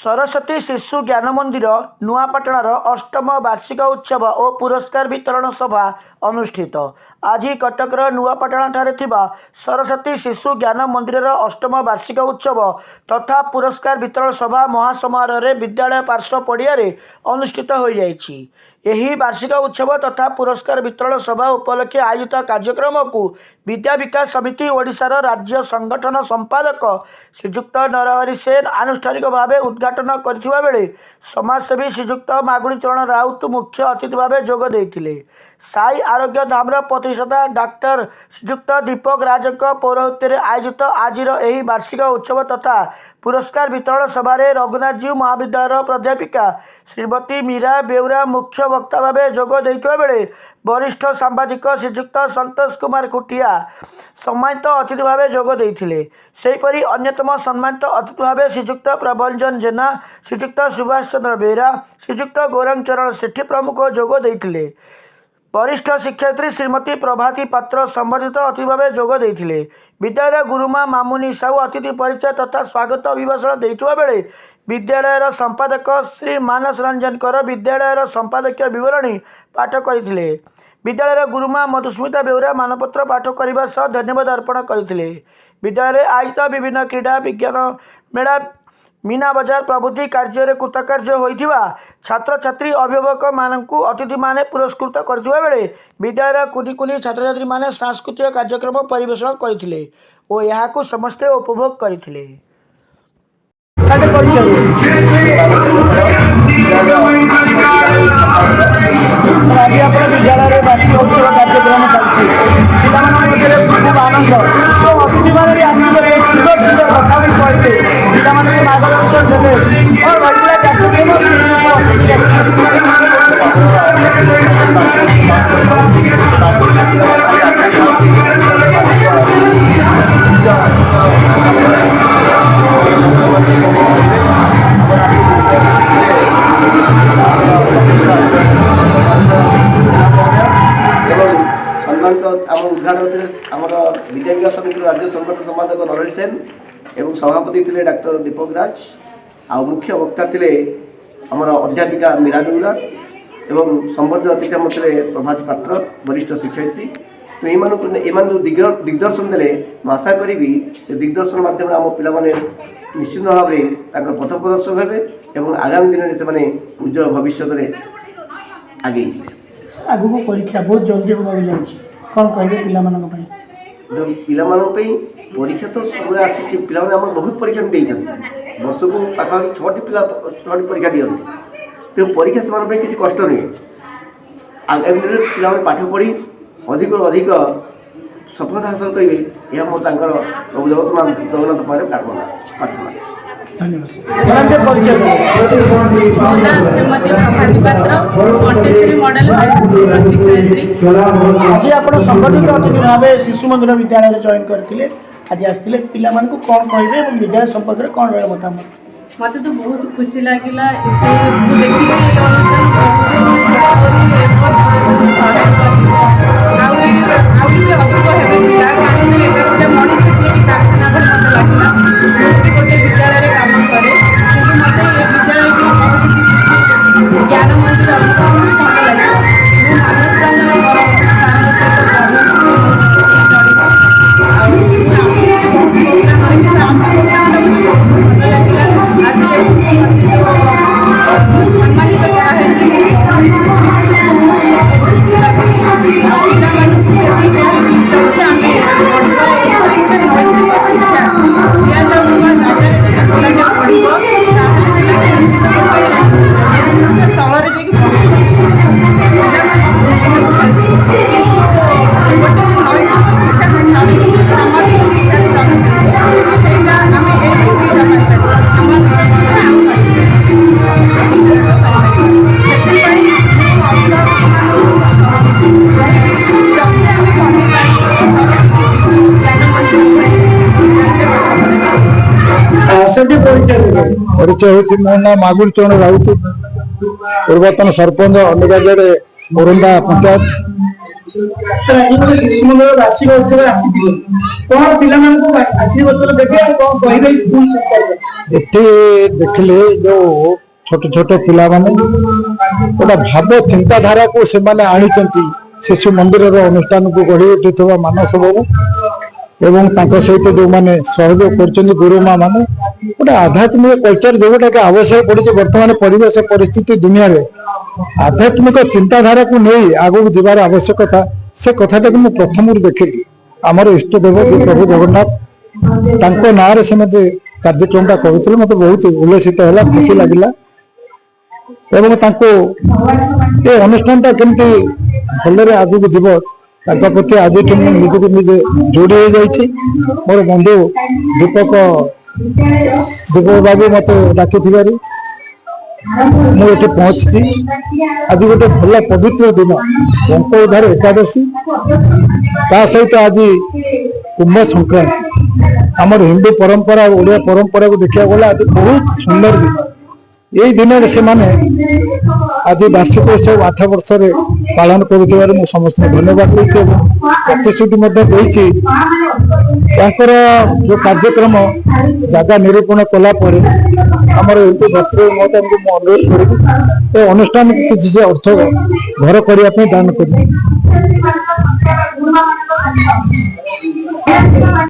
सरस्वती शिशु ज्ञान मंदिर नुआपाटणार अष्टम वार्षिक उत्सव और पुरस्कार वितरण सभा अनुष्ठित। आज कटकर नुआपाटणार सरस्वती शिशु ज्ञान मंदिर अष्टम वार्षिक उत्सव तथा पुरस्कार वितरण सभा महासमारोह विद्यालय पार्श्व पड़िया अनुष्ठित हो जाएगी। यही वार्षिक उत्सव तथा पुरस्कार वितरण सभा उपलक्षे आयोजित कार्यक्रम को विद्या विकास समिति ओडिशार राज्य संगठन संपादक श्रीजुक्त नरहरि सेन आनुष्ठानिक भाव उद्घाटन करथिबा बेले समाजसेवी श्रीजुक्त मागुड़ी चरण राउत मुख्य अतिथि भाव जोग देथिले। साई आरोग्य धामर प्रतिष्ठाता डॉक्टर श्रीजुक्त दीपक राजक पौरोहित्य आयोजित आज यही वार्षिक उत्सव तथा पुरस्कार वितरण सभा रघुनाथजीव महाविद्यालय प्राध्यापिका श्रीमती मीरा बेउरा मुख्य वक्ता भाव जोग देथिबा बेले वरिष्ठ सांबादिक श्रीजुक्त संतोष कुमार कुटिया सम्मानित अतिथि भाव जोग देथिले। सेहीपरि अन्यतम सम्मानित अतिथि भाव श्रीजुक्त प्रभंजन जेना, श्रीजुक्त सुभाष चंद्र बेहरा, श्रीजुक्त गौरंग चरण सेठी प्रमुख जोग देथिले। वरिष्ठ शिक्षयित्री श्रीमती प्रभाती पात्र संबंधित अतिथि भाव जोग देथिले। विद्यालय गुरुमा मामुनी साहू अतिथि परिचय तथा स्वागत अभिभाषण देथिबा बेले विद्यालयर संपादक श्री मानस रंजन कर विद्यालयर संपादकीय विवरणी पाठ करथिले। विद्यालय गुरुमा मधुस्मिता बेउरा मानपत्र पाठ करने सह धन्यवाद अर्पण करथिले। विद्यालय आयोजित विभिन्न क्रीड़ा विज्ञान मेला मीना बजार प्रभृति कार्य कृतकार्य होइथिबा छात्र छात्री अभिभावक मानकु अतिथि माने पुरस्कृत करथिबा बेले विद्यालय कुनी कुनी छात्र छात्री माने सांस्कृतिक कार्यक्रम परिवेषण करथिले और यहाकु समस्ते उपभोग करथिले। आज आप विद्यालय वार्षिक उत्सव कार्यक्रम चलती खूब आनंद तो अतिथि मैंने आसते सुंदर सुंदर कथा भी कहते पिला मार्गदर्शन देते और उद्घाटन आम विद्या विकास समिति राज्य संगठन संपादक नरहरि सेन एवं सभापति थे डॉक्टर दीपक राज आ मुख्य वक्ता थे आमर अध्यापिका मीरा बेउरा एवं संबद्ध अतिथि थे प्रभात पात्र वरिष्ठ शिक्षयित्री। तो दिग्दर्शन देले आशा करी से दिग्दर्शन माध्यम आम पे निश्चित भाव में पथ प्रदर्शक हे आगामी दिन में से उज्जवल भविष्य आगे आगू परीक्षा बहुत जल्दी होगा जाऊँगी कौन कहे पिलामानों परीक्षा तो सब आसिक पिला बहुत परीक्षा देते वर्ष को पाखापाखि 6टी परीक्षा दिखते तेणु परीक्षा से किसी कष्ट नुहे आगामी दिन में पिला पाठ पढ़ी अधिक अधिक सफलता हासिल करेंगे यह मोर प्रभु जगन्नाथ पाखे प्रार्थना। आज आप संगठित अतिथि भाव शिशु मंदिर विद्यालय जॉइन करते आज आसते पिला कौन कहे विद्यालय संपर्क में कौन रहा मतामत? मत तो बहुत खुशी लगिला गोटे विद्यालय काम करे कि मत विद्यालय ज्ञान मंदिर भल लगे मानस परिचय हो मो ना मागुड़ी चरण राउत पूर्वतन सरपंच अंडगाजर मोरंदा पंचायत ତ ଆଜି ଗୋଟେ ଶିଶୁ ମନ୍ଦିର ବାର୍ଷିକ ଉତ୍ସବ ଆସିଥିଲେ କଣ ପିଲାମାନଙ୍କୁ ବାର୍ଷିକ ଉତ୍ସବ ଦେବେ ଆଉ କଣ କହିବେ ସ୍କୁଲ ସମ୍ପର୍କରେ? ଏଠି ଦେଖିଲେ ଯୋଉ ଛୋଟ ଛୋଟ ପିଲାମାନେ ଗୋଟେ ଭାବ ଚିନ୍ତାଧାରାକୁ ସେମାନେ ଆଣିଛନ୍ତି ଶିଶୁ ମନ୍ଦିରର ଅନୁଷ୍ଠାନକୁ ଗଢି ଉଠୁଥିବା ମାନସ ବାବୁ ଏବଂ ତାଙ୍କ ସହିତ ଯୋଉମାନେ ସହଯୋଗ କରୁଛନ୍ତି ଗୁରୁମା ମାନେ ଗୋଟେ ଆଧ୍ୟାତ୍ମିକ କଲଚର ଯୋଉଟାକି ଆବଶ୍ୟକ ପଡିଛି ବର୍ତ୍ତମାନ ପରିବେଶ ପରିସ୍ଥିତି ଦୁନିଆରେ ଆଧ୍ୟାତ୍ମିକ ଚିନ୍ତାଧାରାକୁ ନେଇ ଆଗକୁ ଯିବାର ଆବଶ୍ୟକତା ସେ କଥାଟାକୁ ମୁଁ ପ୍ରଥମରୁ ଦେଖିଲି। ଆମର ଇଷ୍ଟ ଦେବ ପ୍ରଭୁ ଜଗନ୍ନାଥ ତାଙ୍କ ନାଁରେ ସେମାନେ କାର୍ଯ୍ୟକ୍ରମଟା କରୁଥିଲେ ମତେ ବହୁତ ଉଲ୍ଲସିତ ହେଲା ଖୁସି ଲାଗିଲା ଏବଂ ତାଙ୍କୁ ଏ ଅନୁଷ୍ଠାନଟା କେମିତି ଭଲରେ ଆଗକୁ ଯିବ ତାଙ୍କ ପ୍ରତି ଆଜିଠୁ ମୁଁ ନିଜକୁ ନିଜେ ଯୋଡ଼ି ହେଇଯାଇଛି। ମୋର ବନ୍ଧୁ ଦୀପକ ବାବୁ ମତେ ଡାକିଥିବାରୁ ମୁଁ ଏଠି ପହଞ୍ଚିଛି। ଆଜି ଗୋଟେ ଭଲ ପବିତ୍ର ଦିନ ବଙ୍କ ଉଦ୍ଧାର ଏକାଦଶୀ ତା ସହିତ ଆଜି କୁମ୍ଭ ସଂକ୍ରାନ୍ତି। ଆମର ହିନ୍ଦୁ ପରମ୍ପରା ଓଡ଼ିଆ ପରମ୍ପରାକୁ ଦେଖିବାକୁ ଗଲେ ଆଜି ବହୁତ ସୁନ୍ଦର ଦିନ। এই দিনের ସେମାନେ ଆଜି ବାର୍ଷିକ ଉତ୍ସବ 8 ବର୍ଷରେ ପାଳନ କରୁଥିବାରୁ ମୁଁ ସମସ୍ତଙ୍କୁ ଧନ୍ୟବାଦ ଦେଇଛି ଏବଂ ପ୍ରତିଶ୍ରୁତି ମଧ୍ୟ ଦେଇଛି ତାଙ୍କର ଯୋଉ କାର୍ଯ୍ୟକ୍ରମ ଜାଗା ନିରୂପଣ କଲା ପରେ ଆମର ଏମିତି ଭକ୍ତି ମହତାଙ୍କୁ ମୁଁ ଅନୁରୋଧ କରିବି ଏ ଅନୁଷ୍ଠାନକୁ କିଛି ସେ ଅର୍ଥ ଘର କରିବା ପାଇଁ ଦାନ କରିବି।